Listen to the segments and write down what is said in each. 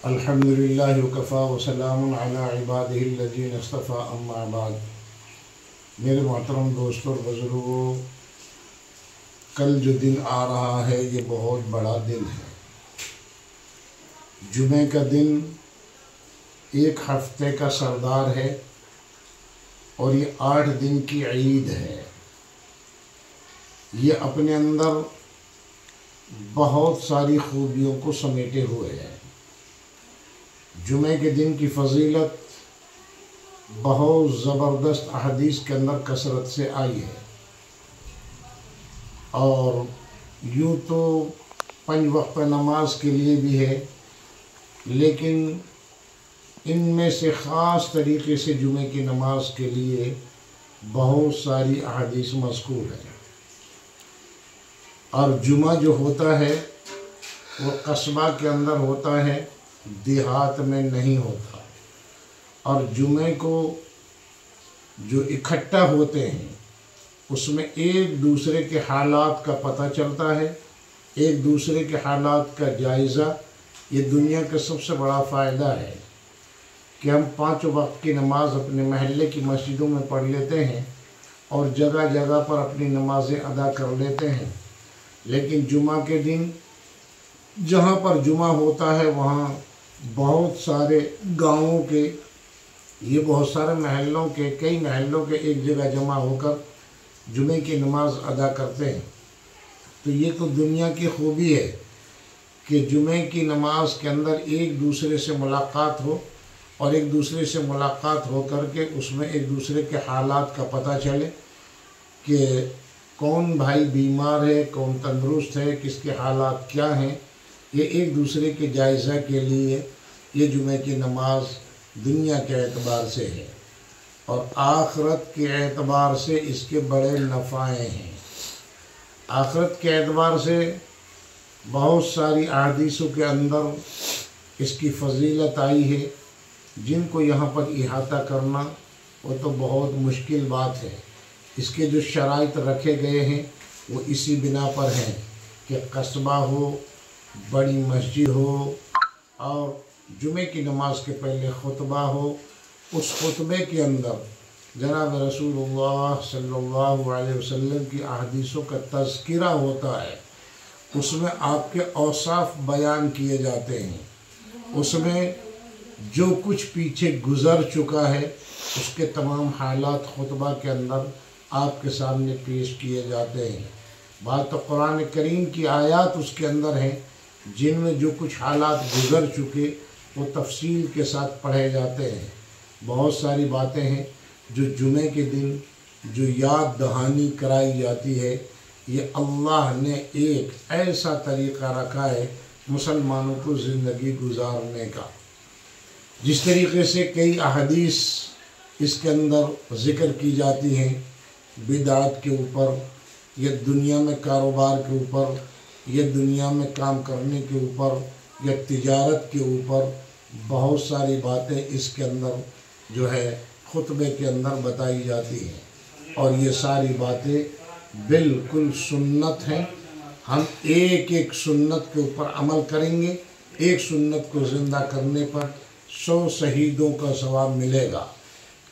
الحمدللہ وکفا وسلام علی عبادہ الذین اصطفیٰ اما بعد۔ میرے محترم دوستوں اور بزرگوں، کل جو دن آ رہا ہے یہ بہت بڑا دن ہے۔ جمعہ کا دن ایک ہفتے کا سردار ہے اور یہ 8 دن کی عید ہے۔ یہ اپنے اندر بہت ساری خوبیوں کو سمیٹے ہوئے ہے۔ جمعہ کے دن کی فضیلت بہت زبردست احادیث کے اندر کثرت سے آئی ہے، اور یوں تو 5 وقت نماز کے لیے بھی ہے، لیکن ان میں سے خاص طریقے سے جمعہ کی نماز کے لیے بہت ساری احادیث مذکور ہیں۔ اور جمعہ جو ہوتا ہے وہ قصبہ کے اندر ہوتا ہے، دیہات میں نہیں ہوتا۔ اور جمعے کو جو اکٹھا ہوتے ہیں اس میں ایک دوسرے کے حالات کا پتہ چلتا ہے، ایک دوسرے کے حالات کا جائزہ۔ یہ دنیا کا سب سے بڑا فائدہ ہے کہ ہم 5 وقت کی نماز اپنے محلے کی مسجدوں میں پڑھ لیتے ہیں اور جگہ جگہ پر اپنی نمازیں ادا کر لیتے ہیں، لیکن جمعہ کے دن جہاں پر جمعہ ہوتا ہے وہاں بہت سارے گاؤں کے، یہ بہت سارے محلوں کے، کئی محلوں کے ایک جگہ جمع ہو کر جمعے کی نماز ادا کرتے ہیں۔ تو یہ تو دنیا کی خوبی ہے کہ جمعے کی نماز کے اندر ایک دوسرے سے ملاقات ہو، اور ایک دوسرے سے ملاقات ہو کر کے اس میں ایک دوسرے کے حالات کا پتہ چلے کہ کون بھائی بیمار ہے، کون تندرست ہے، کس کے حالات کیا ہیں۔ یہ ایک دوسرے کے جائزہ کے لیے یہ جمعہ کی نماز دنیا کے اعتبار سے ہے، اور آخرت کے اعتبار سے اس کے بڑے نفعیں ہیں۔ آخرت کے اعتبار سے بہت ساری احادیثوں کے اندر اس کی فضیلت آئی ہے، جن کو یہاں پر احاطہ کرنا وہ تو بہت مشکل بات ہے۔ اس کے جو شرائط رکھے گئے ہیں وہ اسی بنا پر ہیں کہ قصبہ ہو، بڑی مسجد ہو، اور جمعے کی نماز کے پہلے خطبہ ہو۔ اس خطبے کے اندر جناب رسول اللہ صلی اللہ علیہ وسلم کی احادیثوں کا تذکرہ ہوتا ہے، اس میں آپ کے اوصاف بیان کیے جاتے ہیں، اس میں جو کچھ پیچھے گزر چکا ہے اس کے تمام حالات خطبہ کے اندر آپ کے سامنے پیش کیے جاتے ہیں۔ بات تو قرآن کریم کی آیات اس کے اندر ہیں جن میں جو کچھ حالات گزر چکے وہ تفصیل کے ساتھ پڑھے جاتے ہیں۔ بہت ساری باتیں ہیں جو جمعے کے دن جو یاد دہانی کرائی جاتی ہے، یہ اللہ نے ایک ایسا طریقہ رکھا ہے مسلمانوں کو زندگی گزارنے کا۔ جس طریقے سے کئی احادیث اس کے اندر ذکر کی جاتی ہیں بدعات کے اوپر، یا دنیا میں کاروبار کے اوپر، یا دنیا میں کام کرنے کے اوپر، یا تجارت کے اوپر، بہت ساری باتیں اس کے اندر جو ہے خطبے کے اندر بتائی جاتی ہیں، اور یہ ساری باتیں بالکل سنت ہیں۔ ہم ایک ایک سنت کے اوپر عمل کریں گے، ایک سنت کو زندہ کرنے پر 100 شہیدوں کا ثواب ملے گا۔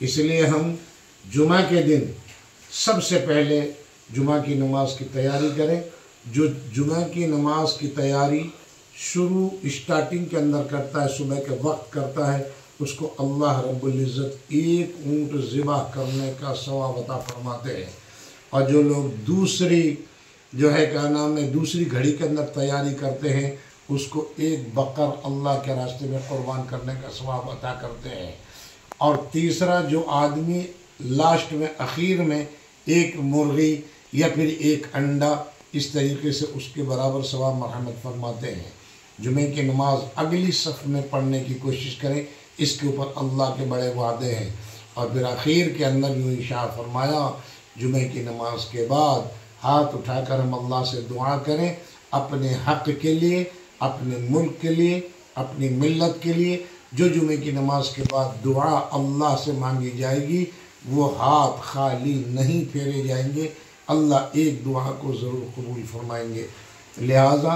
اس لیے ہم جمعہ کے دن سب سے پہلے جمعہ کی نماز کی تیاری کریں۔ جو جمعہ کی نماز کی تیاری شروع اسٹارٹنگ کے اندر کرتا ہے، صبح کے وقت کرتا ہے، اس کو اللہ رب العزت 1 اونٹ ذبح کرنے کا ثواب عطا فرماتے ہیں۔ اور جو لوگ دوسری جو ہے دوسری گھڑی کے اندر تیاری کرتے ہیں، اس کو 1 بقر اللہ کے راستے میں قربان کرنے کا ثواب عطا کرتے ہیں۔ اور تیسرا، جو آدمی لاسٹ میں اخیر میں 1 مرغی یا پھر 1 انڈا، اس طریقے سے اس کے برابر ثواب مرحمت فرماتے ہیں۔ جمعہ کی نماز اگلی صف میں پڑھنے کی کوشش کریں، اس کے اوپر اللہ کے بڑے وعدے ہیں۔ اور پھر آخر کے اندر یوں ارشاد فرمایا، جمعہ کی نماز کے بعد ہاتھ اٹھا کر ہم اللہ سے دعا کریں، اپنے حق کے لیے، اپنے ملک کے لیے، اپنی ملت کے لیے۔ جو جمعہ کی نماز کے بعد دعا اللہ سے مانگی جائے گی وہ ہاتھ خالی نہیں پھیرے جائیں گے، اللہ ایک دعا کو ضرور قبول فرمائیں گے۔ لہٰذا